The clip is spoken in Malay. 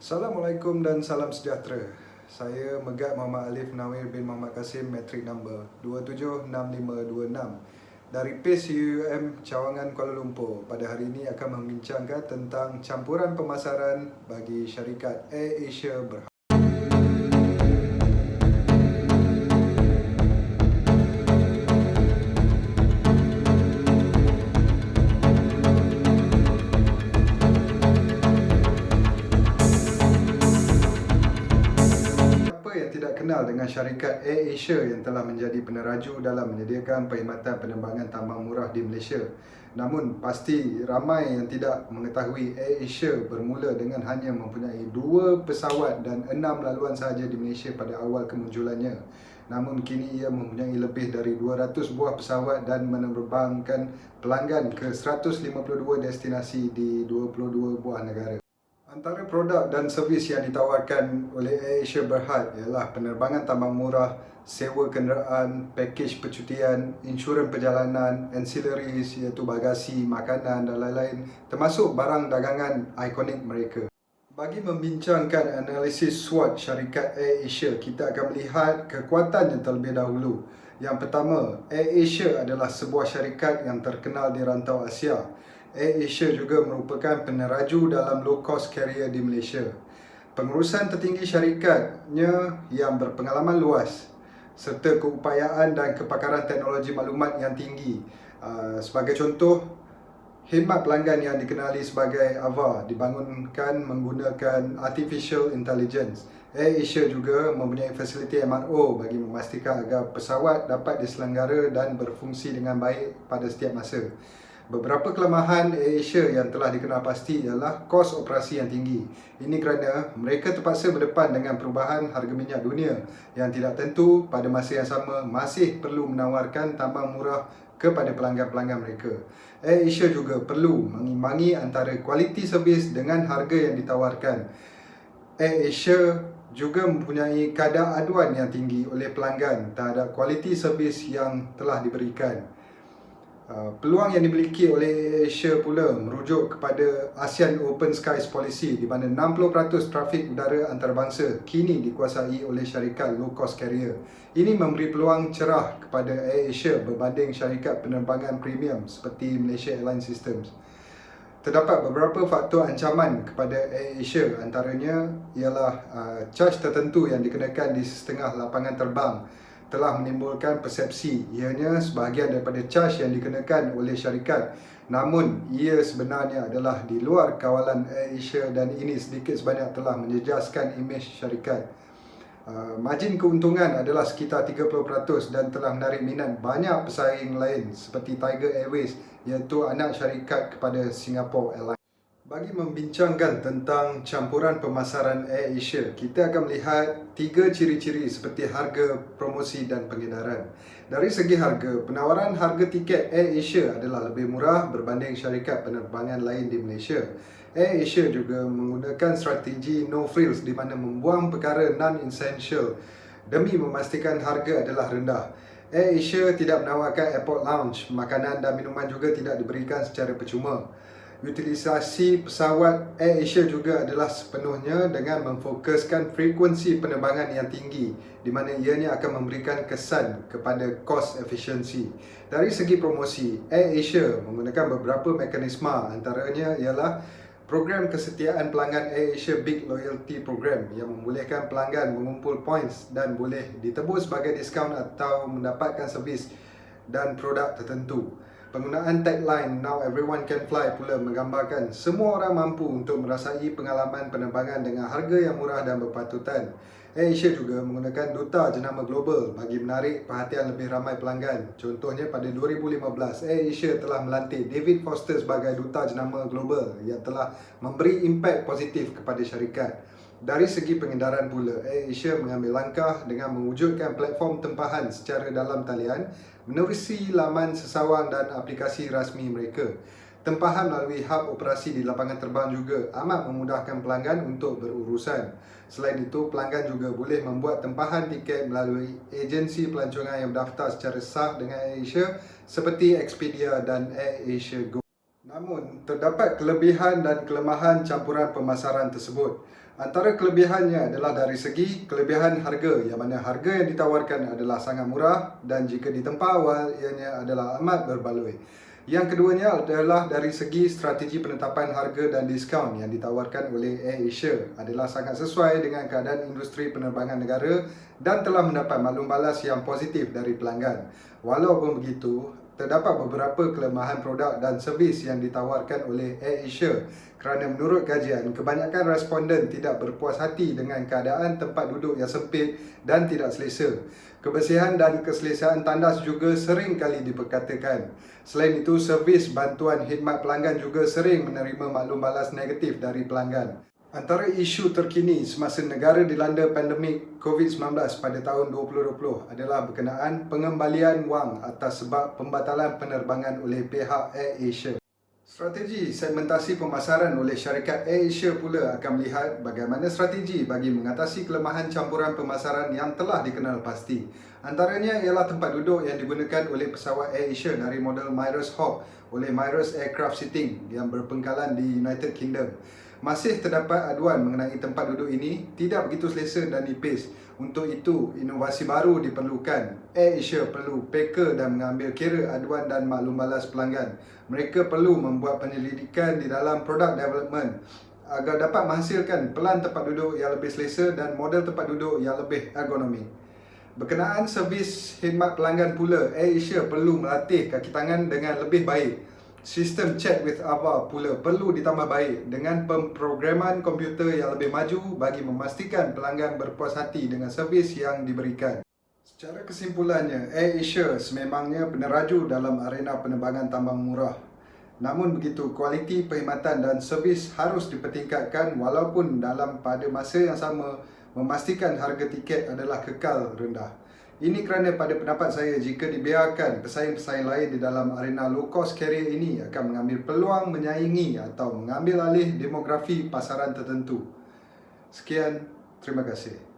Assalamualaikum dan salam sejahtera. Saya Megat Muhammad Alif Nawir bin Muhammad Kasim, Matric number 276526 dari PACE UUM Cawangan Kuala Lumpur. Pada hari ini akan membincangkan tentang campuran pemasaran bagi syarikat AirAsia Berhad. Yang tidak kenal dengan syarikat AirAsia yang telah menjadi peneraju dalam menyediakan perkhidmatan penerbangan tambang murah di Malaysia. Namun pasti ramai yang tidak mengetahui AirAsia bermula dengan hanya mempunyai 2 pesawat dan 6 laluan sahaja di Malaysia pada awal kemunculannya. Namun kini ia mempunyai lebih dari 200 buah pesawat dan menerbangkan pelanggan ke 152 destinasi di 22 buah negara. Antara produk dan servis yang ditawarkan oleh AirAsia Berhad ialah penerbangan tambang murah, sewa kenderaan, pakej percutian, insurans perjalanan, ancillaries iaitu bagasi, makanan dan lain-lain, termasuk barang dagangan ikonik mereka. Bagi membincangkan analisis SWOT syarikat AirAsia, kita akan melihat kekuatannya terlebih dahulu. Yang pertama, AirAsia adalah sebuah syarikat yang terkenal di rantau Asia. AirAsia juga merupakan peneraju dalam low cost carrier di Malaysia. Pengurusan tertinggi syarikatnya yang berpengalaman luas serta keupayaan dan kepakaran teknologi maklumat yang tinggi. Sebagai contoh, khidmat pelanggan yang dikenali sebagai AVA dibangunkan menggunakan Artificial Intelligence. AirAsia juga mempunyai fasiliti MRO bagi memastikan agar pesawat dapat diselenggara dan berfungsi dengan baik pada setiap masa. Beberapa kelemahan AirAsia yang telah dikenal pasti ialah kos operasi yang tinggi. Ini kerana mereka terpaksa berdepan dengan perubahan harga minyak dunia yang tidak tentu. Pada masa yang sama masih perlu menawarkan tambang murah kepada pelanggan-pelanggan mereka. AirAsia juga perlu mengimbangi antara kualiti servis dengan harga yang ditawarkan. AirAsia juga mempunyai kadar aduan yang tinggi oleh pelanggan terhadap kualiti servis yang telah diberikan. Peluang yang dimiliki oleh AirAsia pula merujuk kepada ASEAN Open Skies Policy di mana 60% trafik udara antarabangsa kini dikuasai oleh syarikat low cost carrier. Ini memberi peluang cerah kepada AirAsia berbanding syarikat penerbangan premium seperti Malaysia Airlines Systems. Terdapat beberapa faktor ancaman kepada AirAsia, antaranya ialah caj tertentu yang dikenakan di setengah lapangan terbang telah menimbulkan persepsi ianya sebahagian daripada caj yang dikenakan oleh syarikat, namun ia sebenarnya adalah di luar kawalan AirAsia dan ini sedikit sebanyak telah menjejaskan imej syarikat. Margin keuntungan adalah sekitar 30% dan telah menarik minat banyak pesaing lain seperti Tiger Airways iaitu anak syarikat kepada Singapore Airlines. Bagi membincangkan tentang campuran pemasaran AirAsia, kita akan melihat 3 ciri-ciri seperti harga, promosi dan pengedaran. Dari segi harga, penawaran harga tiket AirAsia adalah lebih murah berbanding syarikat penerbangan lain di Malaysia. AirAsia juga menggunakan strategi no frills di mana membuang perkara non-essential demi memastikan harga adalah rendah. AirAsia tidak menawarkan airport lounge, makanan dan minuman juga tidak diberikan secara percuma. Utilisasi pesawat AirAsia juga adalah sepenuhnya dengan memfokuskan frekuensi penerbangan yang tinggi di mana ianya akan memberikan kesan kepada cost efficiency. Dari segi promosi, AirAsia menggunakan beberapa mekanisme, antaranya ialah program kesetiaan pelanggan AirAsia Big Loyalty Program yang membolehkan pelanggan mengumpul points dan boleh ditebus sebagai diskaun atau mendapatkan servis dan produk tertentu. Penggunaan tagline Now Everyone Can Fly pula menggambarkan semua orang mampu untuk merasai pengalaman penerbangan dengan harga yang murah dan berpatutan. AirAsia juga menggunakan duta jenama global bagi menarik perhatian lebih ramai pelanggan. Contohnya pada 2015, AirAsia telah melantik David Foster sebagai duta jenama global yang telah memberi impak positif kepada syarikat. Dari segi pengedaran pula, AirAsia mengambil langkah dengan mewujudkan platform tempahan secara dalam talian menerusi laman sesawang dan aplikasi rasmi mereka. Tempahan melalui hub operasi di lapangan terbang juga amat memudahkan pelanggan untuk berurusan. Selain itu, pelanggan juga boleh membuat tempahan tiket melalui agensi pelancongan yang berdaftar secara sah dengan AirAsia seperti Expedia dan AirAsia Go. Namun, terdapat kelebihan dan kelemahan campuran pemasaran tersebut. Antara kelebihannya adalah dari segi kelebihan harga, yang mana harga yang ditawarkan adalah sangat murah dan jika ditempa awal ianya adalah amat berbaloi. Yang keduanya adalah dari segi strategi penetapan harga dan diskaun yang ditawarkan oleh AirAsia adalah sangat sesuai dengan keadaan industri penerbangan negara dan telah mendapat maklum balas yang positif dari pelanggan. Walaupun begitu, terdapat beberapa kelemahan produk dan servis yang ditawarkan oleh AirAsia kerana menurut kajian, kebanyakan responden tidak berpuas hati dengan keadaan tempat duduk yang sempit dan tidak selesa. Kebersihan dan keselesaan tandas juga sering kali diperkatakan. Selain itu, servis bantuan khidmat pelanggan juga sering menerima maklum balas negatif dari pelanggan. Antara isu terkini semasa negara dilanda pandemik COVID-19 pada tahun 2020 adalah berkenaan pengembalian wang atas sebab pembatalan penerbangan oleh pihak AirAsia. Strategi segmentasi pemasaran oleh syarikat AirAsia pula akan melihat bagaimana strategi bagi mengatasi kelemahan campuran pemasaran yang telah dikenal pasti. Antaranya ialah tempat duduk yang digunakan oleh pesawat AirAsia dari model Mirus Hawk oleh Mirus Aircraft Seating yang berpengkalan di United Kingdom. Masih terdapat aduan mengenai tempat duduk ini tidak begitu selesa dan nipis. Untuk itu, inovasi baru diperlukan. AirAsia perlu peka dan mengambil kira aduan dan maklum balas pelanggan. Mereka perlu membuat penyelidikan di dalam product development agar dapat menghasilkan pelan tempat duduk yang lebih selesa dan model tempat duduk yang lebih ergonomik. Berkenaan servis khidmat pelanggan pula, AirAsia perlu melatih kaki tangan dengan lebih baik. Sistem chat with Ava pula perlu ditambah baik dengan pemprograman komputer yang lebih maju bagi memastikan pelanggan berpuas hati dengan servis yang diberikan. Secara kesimpulannya, AirAsia sememangnya peneraju dalam arena penerbangan tambang murah. Namun begitu, kualiti perkhidmatan dan servis harus dipertingkatkan walaupun pada masa yang sama memastikan harga tiket adalah kekal rendah. Ini kerana pada pendapat saya, jika dibiarkan pesaing-pesaing lain di dalam arena low cost carrier ini akan mengambil peluang menyaingi atau mengambil alih demografi pasaran tertentu. Sekian, terima kasih.